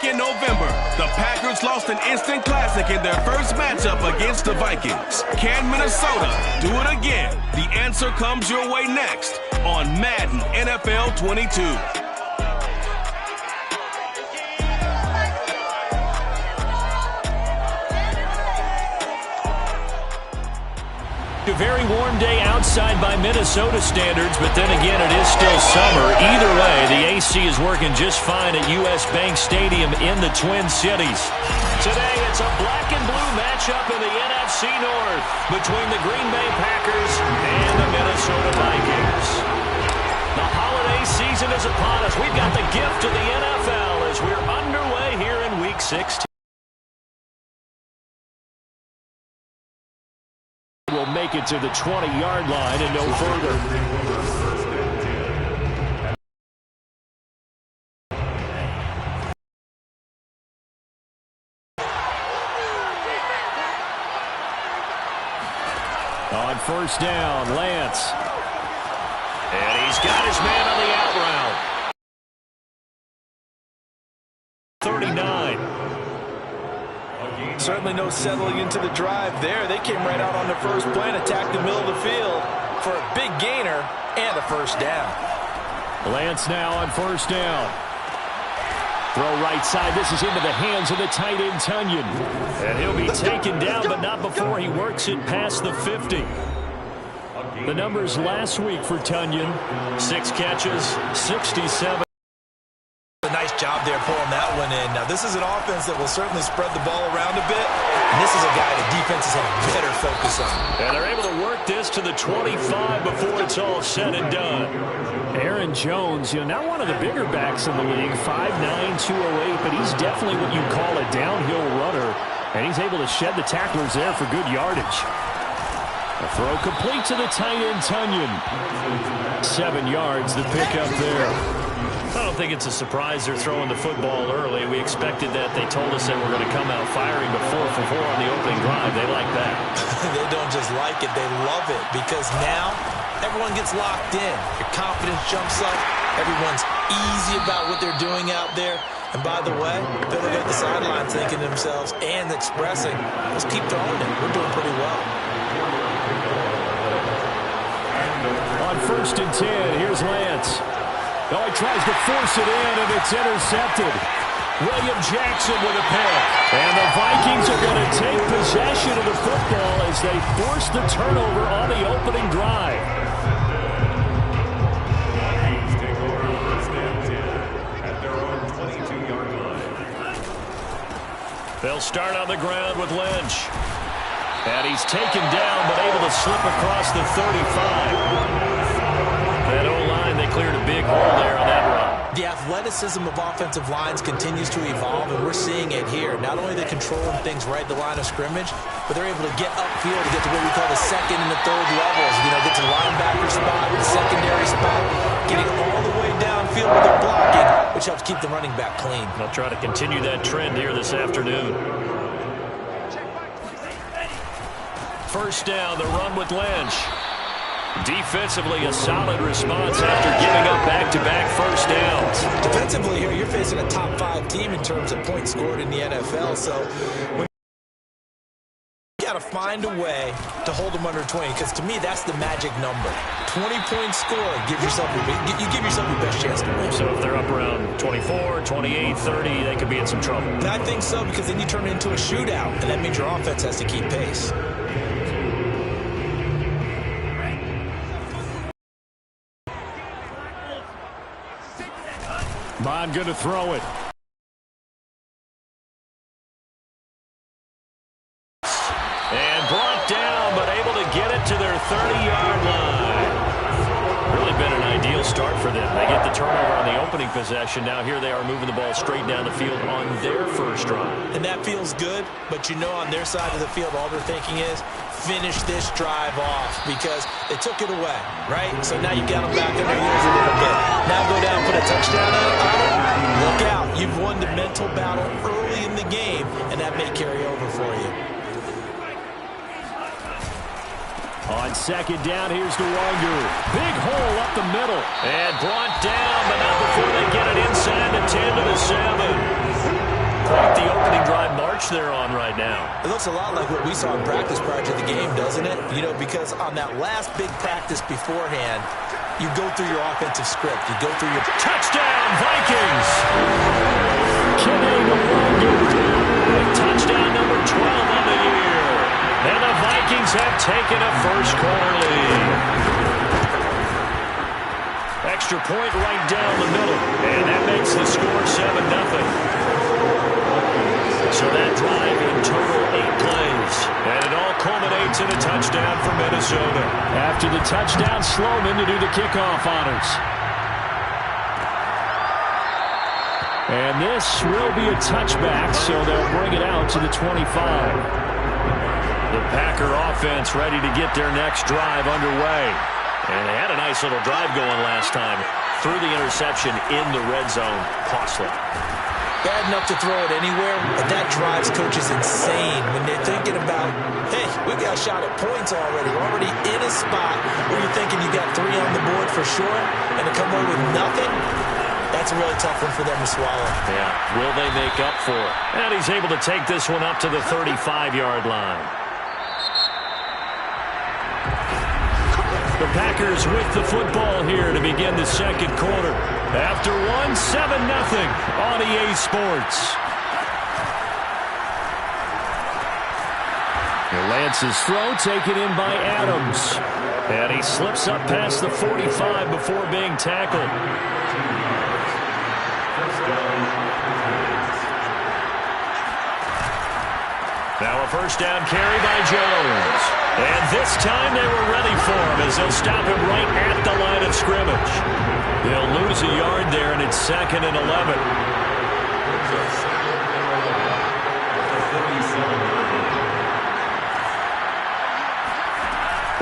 Back in November, the Packers lost an instant classic in their first matchup against the Vikings. Can Minnesota do it again? The answer comes your way next on Madden NFL 22. A very warm day outside by Minnesota standards, but then again, it is still summer. Either way, the AC is working just fine at U.S. Bank Stadium in the Twin Cities. Today, it's a black and blue matchup in the NFC North between the Green Bay Packers and the Minnesota Vikings. The holiday season is upon us. We've got the gift of the NFL as we're underway here in Week 16. Will make it to the 20-yard line and no further. On first down, Lance. And he's got his man on the out route. 39. Certainly no settling into the drive there. They came right out on the first play and attacked the middle of the field for a big gainer and a first down. Lance now on first down. Throw right side. This is into the hands of the tight end, Tonyan. And he'll be taken down, but not before he works it past the 50. The numbers last week for Tonyan: 6 catches, 67. A nice job there pulling that one in. Now, this is an offense that will certainly spread the ball around a bit. And this is a guy the defenses have better focus on. And they're able to work this to the 25 before it's all said and done. Aaron Jones, not one of the bigger backs in the league, 5'9", 208, but he's definitely what you call a downhill runner. And he's able to shed the tacklers there for good yardage. A throw complete to the tight end, Tonyan. 7 yards, the pickup there. I don't think it's a surprise they're throwing the football early. We expected that. They told us they were going to come out firing, but 4 for 4 on the opening drive. They like that. They don't just like it. They love it because now everyone gets locked in. Your confidence jumps up. Everyone's easy about what they're doing out there. And by the way, they're looking at the sidelines thinking to themselves and expressing, let's keep throwing it. We're doing pretty well. On first and 10, here's Lance. Oh, he tries to force it in, and it's intercepted. William Jackson with a pick. And the Vikings are going to take possession of the football as they force the turnover on the opening drive. They'll start on the ground with Lynch. And he's taken down, but able to slip across the 35. That O-line, they cleared a big hole there on that run. The athleticism of offensive lines continues to evolve, and we're seeing it here. Not only are they controlling things right at the line of scrimmage, but they're able to get upfield to get to what we call the second and the third levels. Get to the linebacker spot, the secondary spot, getting all the way downfield with their blocking, which helps keep the running back clean. They'll try to continue that trend here this afternoon. First down, the run with Lynch. Defensively, a solid response after giving up back-to-back first downs. Defensively here, you're facing a top 5 team in terms of points scored in the NFL, so when you got to find a way to hold them under 20, because to me, that's the magic number. 20-point score, you give yourself your best chance to win. So if they're up around 24, 28, 30, they could be in some trouble. And I think so, because then you turn it into a shootout, and that means your offense has to keep pace. Bond going to throw it. And brought down, but able to get it to their 30-yard line. Really been an ideal start for them. They get the turnover on the opening possession. Now here they are moving the ball straight down the field on their first drive. And that feels good, but on their side of the field, all they're thinking is, finish this drive off because they took it away, right? So now you got them back in their heels a little bit. Now go down, put a touchdown on it. Look out. You've won the mental battle early in the game, and that may carry over for you. On second down, here's DeWanger. Big hole up the middle. And brought down, but not before they get it inside the 10 to the 7. they're on right now. It looks a lot like what we saw in practice prior to the game, doesn't it? You know, because on that last big practice beforehand, you go through your offensive script. You go through your... Touchdown, Vikings! Kene Nwangwu. Touchdown number 12 on the year. And the Vikings have taken a first-quarter lead. Extra point right down the middle. And that makes the score 7-0. So that drive in total 8 plays. And it all culminates in a touchdown for Minnesota. After the touchdown, Sloman to do the kickoff honors. And this will be a touchback, so they'll bring it out to the 25. The Packer offense ready to get their next drive underway. And they had a nice little drive going last time. Threw the interception in the red zone. Costly. Bad enough to throw it anywhere, but that drives coaches insane when they're thinking about, hey, we got a shot at points already. We're already in a spot where you're thinking you got 3 on the board for sure, and to come away with nothing, that's a really tough one for them to swallow. Yeah, will they make up for it? And he's able to take this one up to the 35-yard line. The Packers with the football here to begin the second quarter. After 7-0 on EA Sports. Lance's throw taken in by Adams. And he slips up past the 45 before being tackled. Now a first down carry by Jones. And this time they were ready for him as they'll stop him right at the line of scrimmage. They'll lose a yard there, and it's 2nd and 11.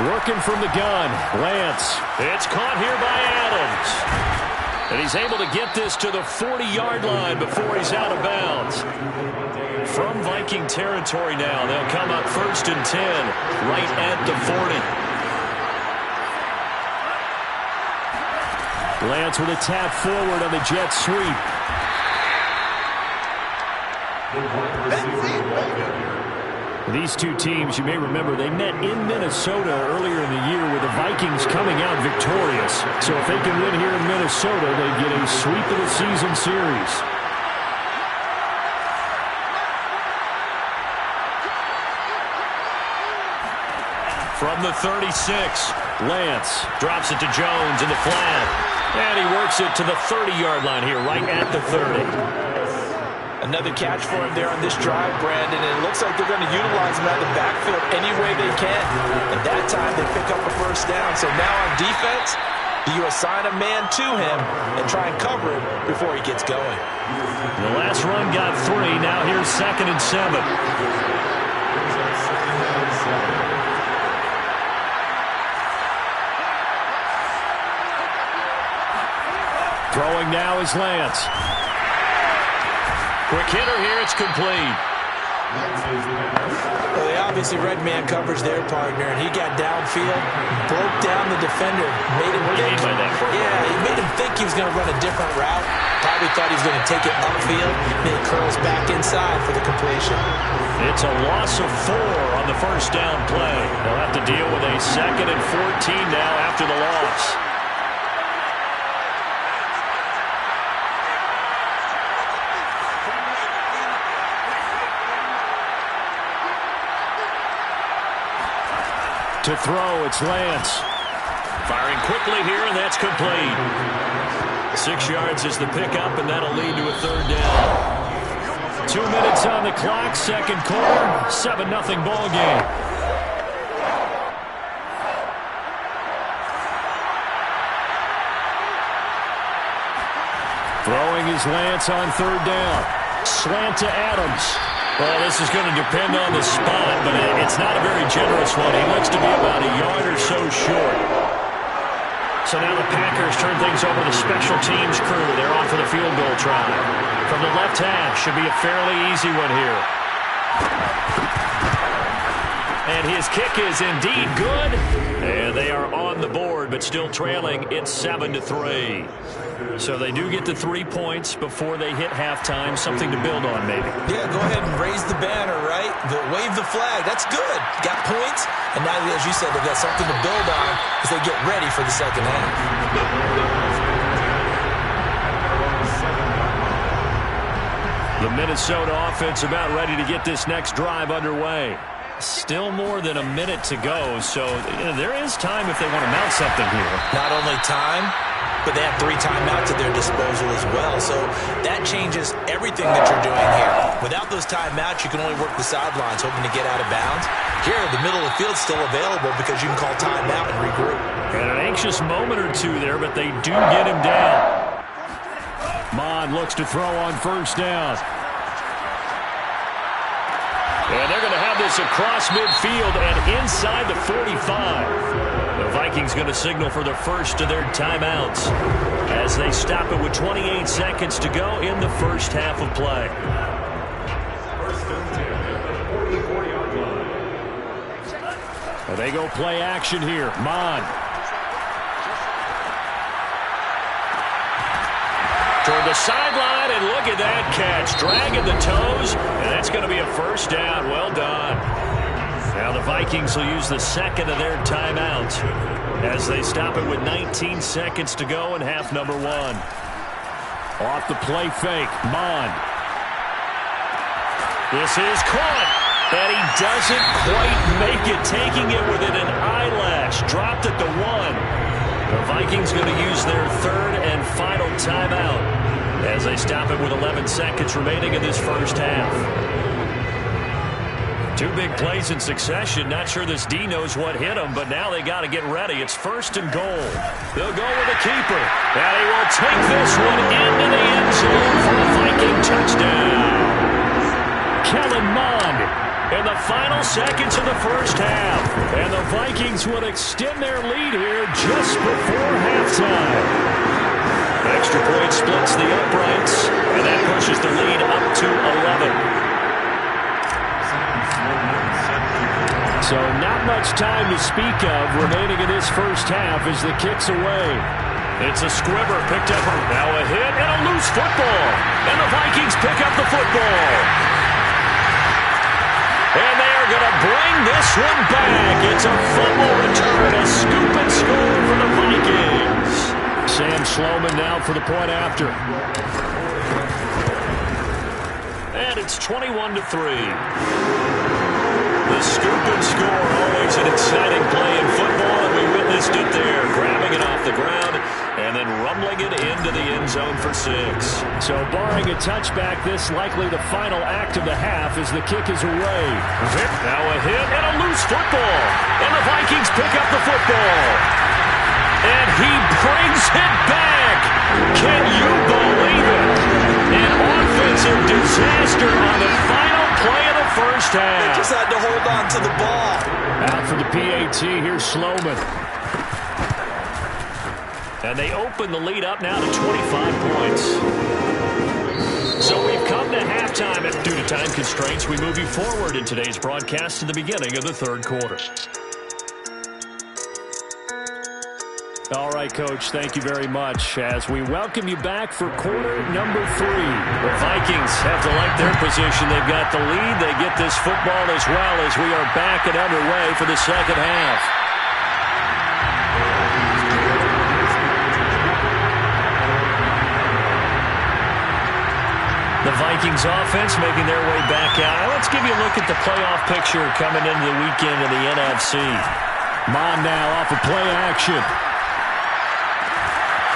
Working from the gun, Lance. It's caught here by Adams. And he's able to get this to the 40-yard line before he's out of bounds. From Viking territory now, they'll come up 1st and 10, right at the 40. Lance with a tap forward on the jet sweep. These two teams, you may remember, they met in Minnesota earlier in the year with the Vikings coming out victorious. So if they can win here in Minnesota, they get a sweep of the season series. From the 36, Lance drops it to Jones in the flat. And he works it to the 30-yard line here, right at the 30. Another catch for him there on this drive, Brandon. And it looks like they're going to utilize him out of the backfield any way they can. And that time they pick up a first down. So now on defense, do you assign a man to him and try and cover him before he gets going? The last run got 3. Now here's 2nd and 7. Throwing now is Lance. Quick hitter here, it's complete. Well, they obviously read man coverage their partner, and he got downfield, broke down the defender, made him think. Yeah, he made him think he was going to run a different route. Probably thought he was going to take it upfield, then he curls back inside for the completion. It's a loss of 4 on the first down play. They'll have to deal with a 2nd and 14 now after the loss. To throw, it's Lance. Firing quickly here, and that's complete. 6 yards is the pickup, and that'll lead to a 3rd down. 2 minutes on the clock, second quarter, 7-0 ball game. Throwing is Lance on 3rd down. Slant to Adams. Well, this is going to depend on the spot, but it's not a very generous one. He looks to be about a yard or so short. So now the Packers turn things over to the special teams crew. They're off for the field goal try. From the left hash, should be a fairly easy one here. And his kick is indeed good. And they are on the board, but still trailing. It's 7-3. So they do get the 3 points before they hit halftime, something to build on maybe. Yeah, go ahead and raise the banner, right? Wave the flag. That's good. Got points, and now, as you said, they've got something to build on as they get ready for the second half. The Minnesota offense about ready to get this next drive underway. Still more than a minute to go, so there is time if they want to mount something here. Not only time, but they have 3 timeouts at their disposal as well. So that changes everything that you're doing here. Without those timeouts, you can only work the sidelines, hoping to get out of bounds. Here, the middle of the field's still available because you can call timeout and regroup. And an anxious moment or two there, but they do get him down. Mond looks to throw on first down. And they're going to have this across midfield and inside the 45. The Vikings going to signal for the first of their timeouts as they stop it with 28 seconds to go in the first half of play. Well, they go play action here. Mond. Toward the sideline, and look at that catch. Dragging the toes, and that's going to be a first down. Well done. Now the Vikings will use the second of their timeouts as they stop it with 19 seconds to go in half number 1. Off the play fake, Mond. This is caught, and he doesn't quite make it, taking it within an eyelash. Dropped at the 1. The Vikings going to use their third and final timeout as they stop it with 11 seconds remaining in this first half. 2 big plays in succession. Not sure this D knows what hit him, but now they got to get ready. It's first and goal. They'll go with the keeper, and he will take this one into the end zone for a Viking touchdown. Kellen Mond in the final seconds of the first half. And the Vikings would extend their lead here just before halftime. Extra point splits the uprights, and that pushes the lead up to 11. So not much time to speak of remaining in this first half as the kick's away. It's a squibber picked up. Now a hit and a loose football. And the Vikings pick up the football. And they are going to bring this one back. It's a fumble return, a scoop and score for the Vikings. Sam Sloman now for the point after. And it's 21-3. The scoop and score, always an exciting play in football, and we witnessed it there, grabbing it off the ground and then rumbling it into the end zone for 6. So barring a touchback, this likely the final act of the half as the kick is away. Now a hit and a loose football. And the Vikings pick up the football. And he brings it back. Can you believe it? An offensive disaster on the final play of the first half. They just had to hold on to the ball. Out for the PAT, here's Sloman. And they open the lead up now to 25 points. So we've come to halftime, and due to time constraints, we move you forward in today's broadcast to the beginning of the third quarter. All right, Coach, thank you very much as we welcome you back for quarter number 3. The Vikings have to like their position. They've got the lead. They get this football as well as we are back and underway for the second half. The Vikings offense making their way back out. Now let's give you a look at the playoff picture coming into the weekend in the NFC. Mond now off of play action.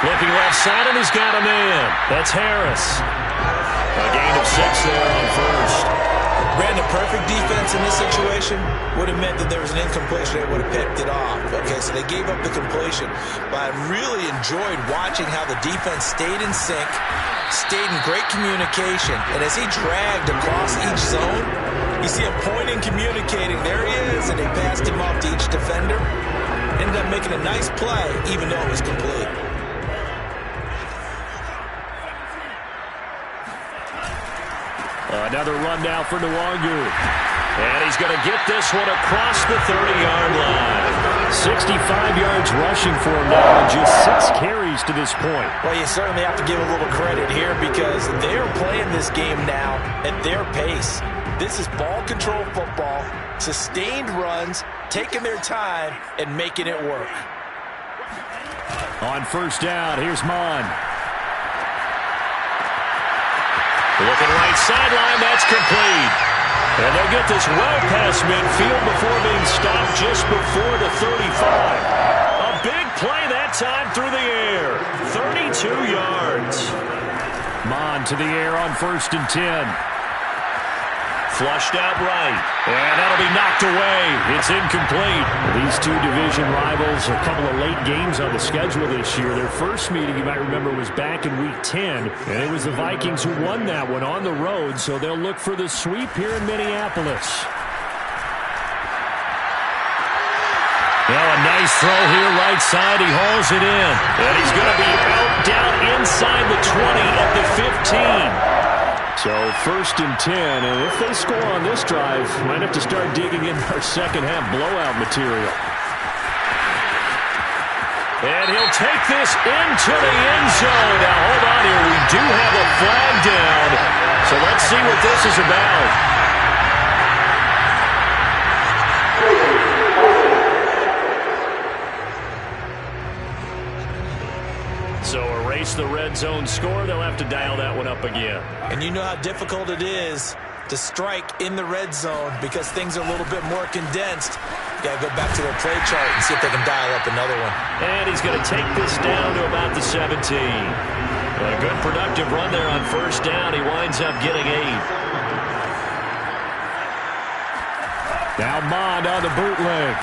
Looking left side, and he's got a man. That's Harris. A gain of 6 there on first. Brandon, perfect defense in this situation would have meant that there was an incompletion. They would have picked it off. Okay, so they gave up the completion. But I really enjoyed watching how the defense stayed in sync, stayed in great communication. And as he dragged across each zone, you see him pointing, communicating. There he is, and they passed him off to each defender. Ended up making a nice play, even though it was complete. Another run now for Nwangu. And he's going to get this one across the 30-yard line. 65 yards rushing for him now and just 6 carries to this point. Well, you certainly have to give a little credit here because they're playing this game now at their pace. This is ball control football, sustained runs, taking their time and making it work. On first down, here's Mon. Looking right sideline, that's complete. And they'll get this well past midfield before being stopped just before the 35. A big play that time through the air. 32 yards. Mon to the air on first and 10. Flushed out right. And that'll be knocked away. It's incomplete. These two division rivals, a couple of late games on the schedule this year. Their first meeting, you might remember, was back in Week 10. And it was the Vikings who won that one on the road, so they'll look for the sweep here in Minneapolis. Now a nice throw here right side. He hauls it in. And he's going to be out down inside the 20 at the 15. So first and 10, and if they score on this drive, might have to start digging in our second half blowout material. And he'll take this into the end zone. Now hold on here, we do have a flag down. So let's see what this is about. So erase the red zone score. They'll have to dial that one up again. And you know how difficult it is to strike in the red zone because things are a little bit more condensed. You got to go back to their play chart and see if they can dial up another one. And he's going to take this down to about the 17. A good productive run there on first down. He winds up getting 8. Now Mond on the bootleg.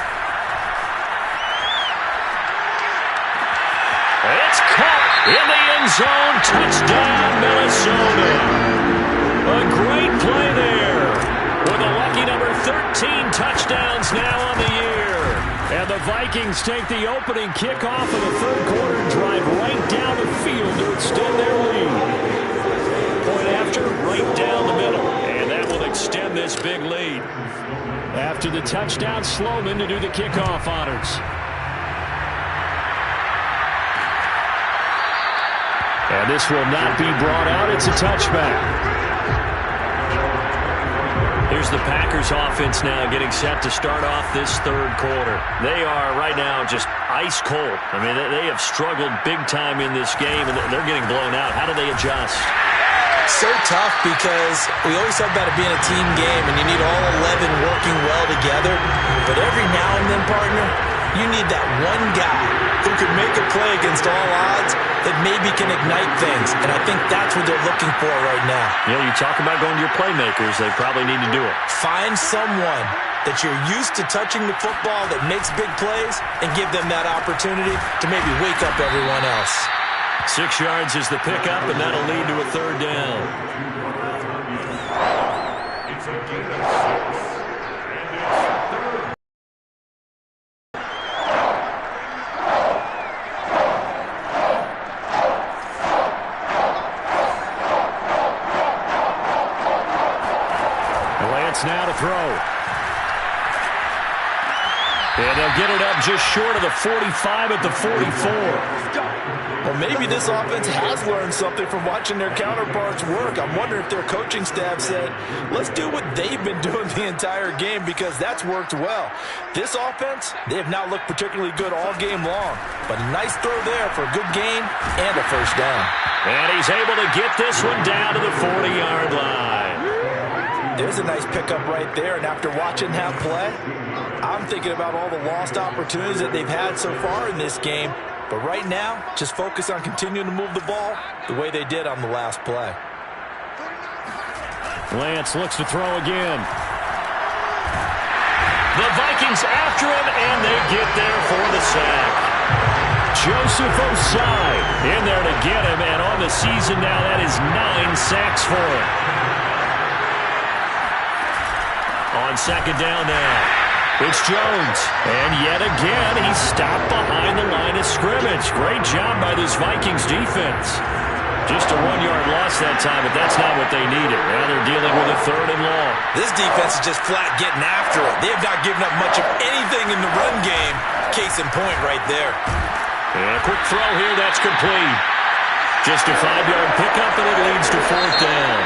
It's caught in the end zone. Touchdown, Minnesota. A great play there. With a lucky number 13 touchdowns now on the year. And the Vikings take the opening kickoff of the third quarter and drive right down the field to extend their lead. Point after, right down the middle. And that will extend this big lead. After the touchdown, Sloman to do the kickoff honors. And this will not be brought out. It's a touchback. Here's the Packers offense now getting set to start off this third quarter. They are right now just ice cold. I mean, they have struggled big time in this game, and they're getting blown out. How do they adjust? So tough because we always talk about it being a team game, and you need all 11 working well together. But every now and then, partner, you need that one guy who can make a play against all odds that maybe can ignite things. And I think that's what they're looking for right now. Yeah, you talk about going to your playmakers. They probably need to do it. Find someone that you're used to touching the football that makes big plays and give them that opportunity to maybe wake up everyone else. 6 yards is the pickup, and that'll lead to a third down. Lance now to throw. And they'll get it up just short of the 45 at the 44. Well, maybe this offense has learned something from watching their counterparts work. I'm wondering if their coaching staff said, let's do what they've been doing the entire game because that's worked well. This offense, they have not looked particularly good all game long. But a nice throw there for a good gain and a first down. And he's able to get this one down to the 40-yard line. There's a nice pickup right there, and after watching that play, I'm thinking about all the lost opportunities that they've had so far in this game. But right now, just focus on continuing to move the ball the way they did on the last play. Lance looks to throw again. The Vikings after him, and they get there for the sack. Joseph Osai in there to get him, and on the season now, that is 9 sacks for him. On second down now. It's Jones. And yet again, he's stopped behind the line of scrimmage. Great job by this Vikings defense. Just a 1-yard loss that time, but that's not what they needed. Now they're dealing with a 3rd and long. This defense is just flat getting after it. They have not given up much of anything in the run game. Case in point right there. And a quick throw here, that's complete. Just a 5-yard pickup, and it leads to 4th down.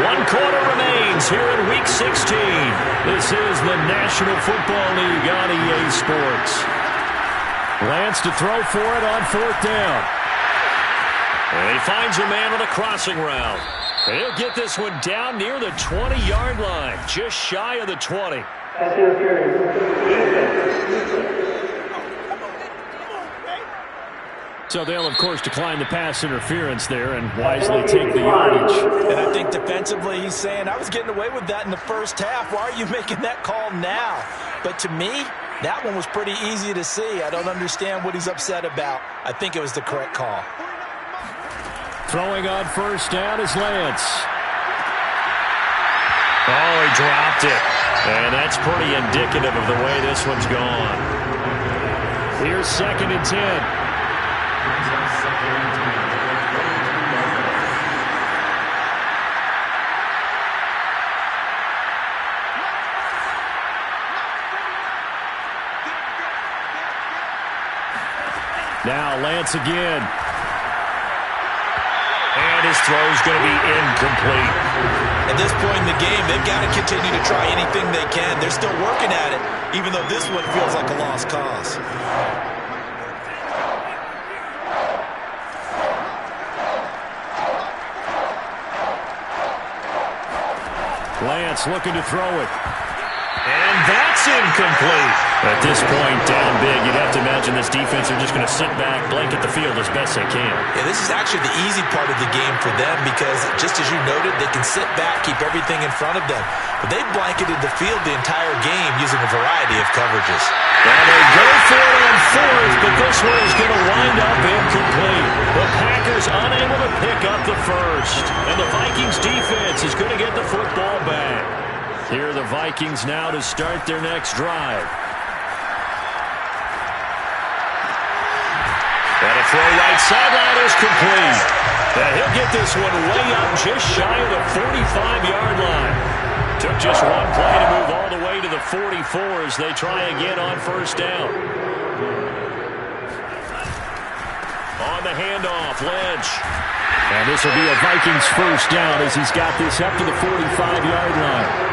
1 quarter remains here in Week 16. This is the National Football League on EA Sports. Lance to throw for it on 4th down. And he finds a man on a crossing route. And he'll get this one down near the 20-yard line, just shy of the 20. So they'll, of course, decline the pass interference there and wisely take the yardage. And I think defensively he's saying, I was getting away with that in the first half. Why are you making that call now? But to me, that one was pretty easy to see. I don't understand what he's upset about. I think it was the correct call. Throwing on 1st down is Lance. Oh, he dropped it. And that's pretty indicative of the way this one's gone. Here's 2nd and 10. Now Lance again. And his throw's going to be incomplete. At this point in the game, they've got to continue to try anything they can. They're still working at it, even though this one feels like a lost cause. Lance looking to throw it. And that's incomplete. At this point, down big, you'd have to imagine this defense are just going to sit back, blanket the field as best they can. Yeah, this is actually the easy part of the game for them because, just as you noted, they can sit back, keep everything in front of them. But they've blanketed the field the entire game using a variety of coverages. Now they go for it on 4th, but this one is going to wind up incomplete. The Packers unable to pick up the first. And the Vikings defense is going to get the football back. Here are the Vikings now to start their next drive. And a throw right sideline is complete. And he'll get this one way up just shy of the 45-yard line. Took just one play to move all the way to the 44 as they try again on 1st down. On the handoff, Lynch. And this will be a Vikings 1st down as he's got this up to the 45-yard line.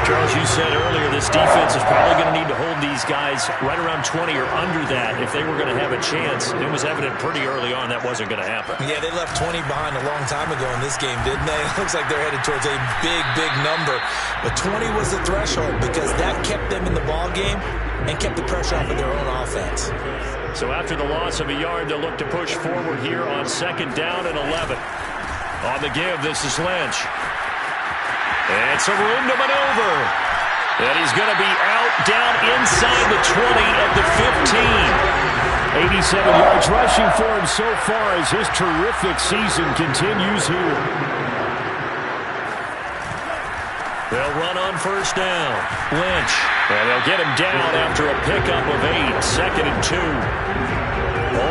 Charles, you said earlier this defense is probably going to need to hold these guys right around 20 or under that if they were going to have a chance. It was evident pretty early on that wasn't going to happen. Yeah, they left 20 behind a long time ago in this game, didn't they? It looks like they're headed towards a big, big number. But 20 was the threshold because that kept them in the ball game and kept the pressure off of their own offense. So after the loss of a yard, they'll look to push forward here on 2nd down and 11. On the give, this is Lynch. And some room to maneuver. And he's going to be out down inside the 20 at the 15. 87 yards rushing for him so far as his terrific season continues here. They'll run on 1st down. Lynch. And they'll get him down after a pickup of 8. 2nd and 2.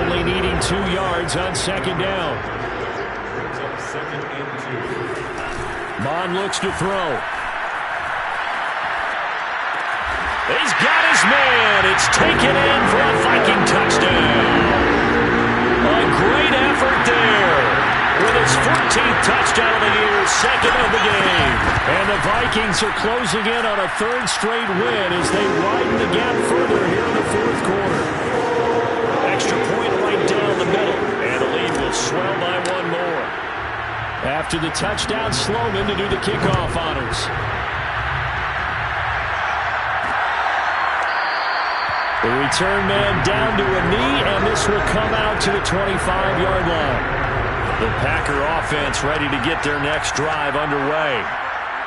Only needing 2 yards on 2nd down. Mond looks to throw. He's got his man. It's taken in for a Viking touchdown. A great effort there. With his 14th touchdown of the year, 2nd of the game. And the Vikings are closing in on a 3rd straight win as they widen the gap further here in the 4th quarter. Extra point right down the middle. And the lead will swell by 1 more. After the touchdown, Sloman to do the kickoff honors. The return man down to a knee, and this will come out to the 25-yard line. The Packer offense ready to get their next drive underway.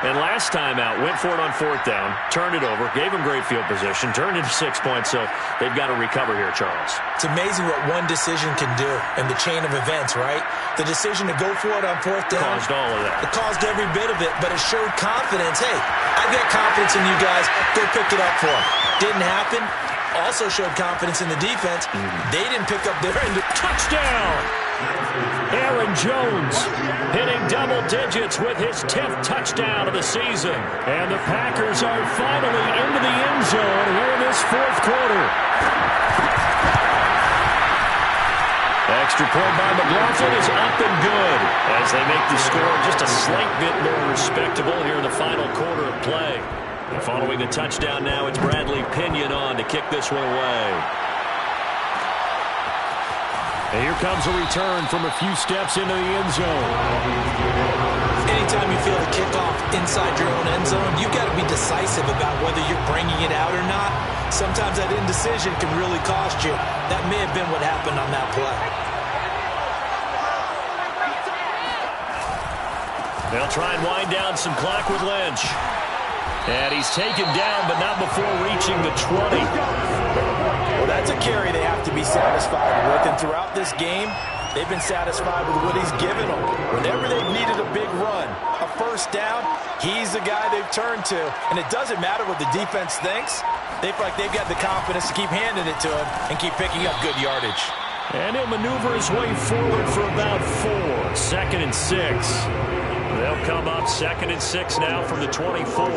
And last time out, went for it on 4th down, turned it over, gave them great field position, turned into 6 points, so they've got to recover here, Charles. It's amazing what one decision can do in the chain of events, right? The decision to go for it on 4th down. Caused all of that. It caused every bit of it, but it showed confidence. Hey, I've got confidence in you guys. Go pick it up for them. Didn't happen. Also showed confidence in the defense. They didn't pick up their end. Touchdown! Aaron Jones hitting double digits with his 10th touchdown of the season. And the Packers are finally into the end zone here in this fourth quarter. Extra point by McLaughlin is up and good as they make the score just a slight bit more respectable here in the final quarter of play. And following the touchdown now, it's Bradley Pinion on to kick this one away. And here comes a return from a few steps into the end zone. Anytime you feel the kickoff inside your own end zone, you've got to be decisive about whether you're bringing it out or not. Sometimes that indecision can really cost you. That may have been what happened on that play. They'll try and wind down some clock with Lynch. And he's taken down, but not before reaching the 20. Well, that's a carry they have to be satisfied with. And throughout this game, they've been satisfied with what he's given them. Whenever they've needed a big run, a first down, he's the guy they've turned to. And it doesn't matter what the defense thinks. They feel like they've got the confidence to keep handing it to him and keep picking up good yardage. And he'll maneuver his way forward for about 4. 2nd and 6. They'll come up 2nd and 6 now from the 24.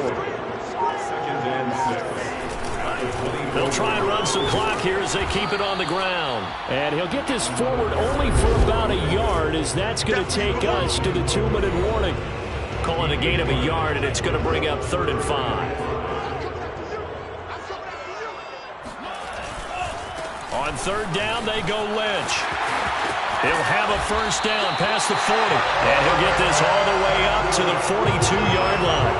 They'll try and run some clock here as they keep it on the ground. And he'll get this forward only for about a yard, as that's going to take us to the 2-minute warning. Calling a gain of a yard, and it's going to bring up 3rd and 5. On 3rd down, they go Lynch. He'll have a first down past the 40. And he'll get this all the way up to the 42-yard line.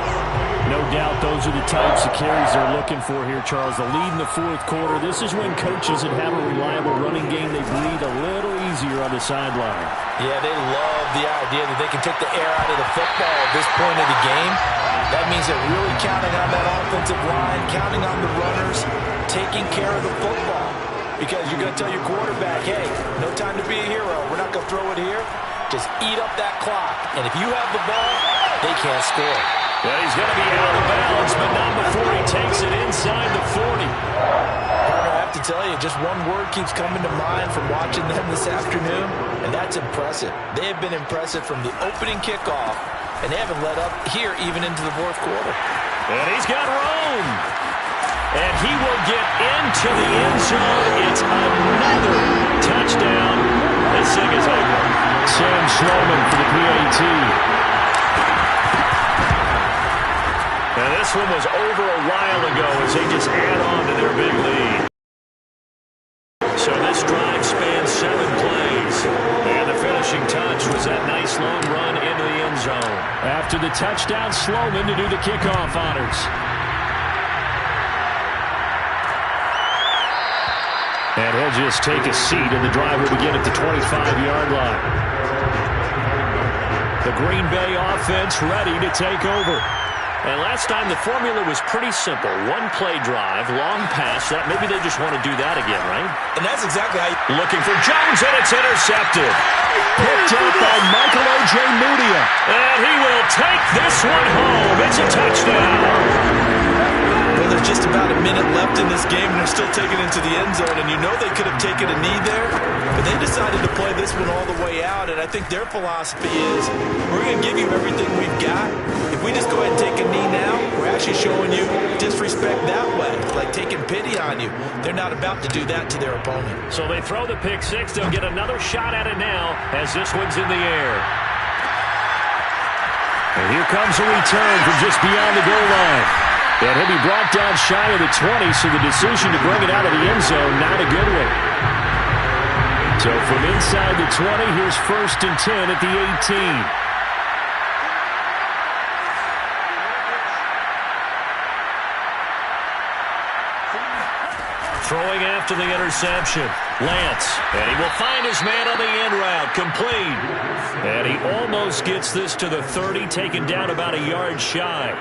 No doubt those are the types of carries they're looking for here, Charles. The lead in the fourth quarter. This is when coaches that have a reliable running game, they breathe a little easier on the sideline. Yeah, they love the idea that they can take the air out of the football at this point of the game. That means they're really counting on that offensive line, counting on the runners, taking care of the football. Because you're going to tell your quarterback, hey, no time to be a hero. We're not going to throw it here. Just eat up that clock. And if you have the ball, they can't score. Well, he's going to be out of bounds, but not before he takes it inside the 40. I have to tell you, just one word keeps coming to mind from watching them this afternoon, and that's impressive. They have been impressive from the opening kickoff, and they haven't let up here even into the fourth quarter. And he's got Rome. And he will get into the end zone. It's another touchdown. This thing is over. Sam Sloman for the PAT. And this one was over a while ago as they just add on to their big lead. So this drive spans 7 plays. And the finishing touch was that nice long run into the end zone. After the touchdown, Sloman to do the kickoff honors. And he'll just take a seat, and the drive will begin at the 25-yard line. The Green Bay offense ready to take over. And last time the formula was pretty simple. 1-play drive, long pass. That maybe they just want to do that again, right? And that's exactly how you... Looking for Jones, and it's intercepted. Picked up by Michael O.J. Mudia. And he will take this one home. It's a touchdown. Well, there's just about a minute left in this game, and they're still taking it into the end zone. And you know they could have taken a knee there, but they decided to play this one all the way out. And I think their philosophy is, we're going to give you everything we've got. If we just go ahead and take a knee now, we're actually showing you disrespect that way, like taking pity on you. They're not about to do that to their opponent. So they throw the pick six. They'll get another shot at it now as this one's in the air. And here comes a return from just beyond the goal line. And he'll be brought down shy of the 20, so the decision to bring it out of the end zone, not a good one. So from inside the 20, here's 1st and 10 at the 18. Throwing after the interception, Lance. And he will find his man on the end route, complete. And he almost gets this to the 30, taken down about a yard shy.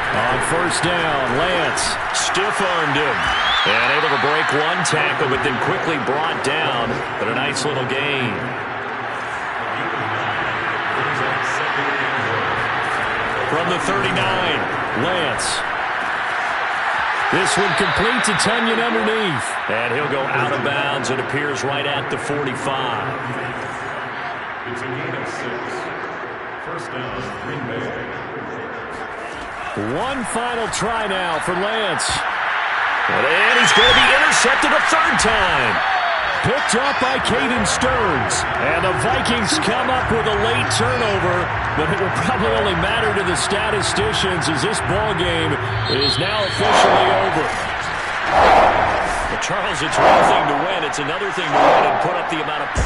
On 1st down, Lance stiff-armed him. And able to break one tackle, but then quickly brought down. But a nice little gain. From the 39, Lance. This one complete to Tonyan underneath. And he'll go out of bounds. It appears right at the 45. It's a gain of 6. First down, Green Bay. One final try now for Lance. And he's going to be intercepted a third time. Picked up by Caden Stearns. And the Vikings come up with a late turnover, but it will probably only matter to the statisticians as this ball game is now officially over. But Charles, it's one thing to win. It's another thing to win and put up the amount of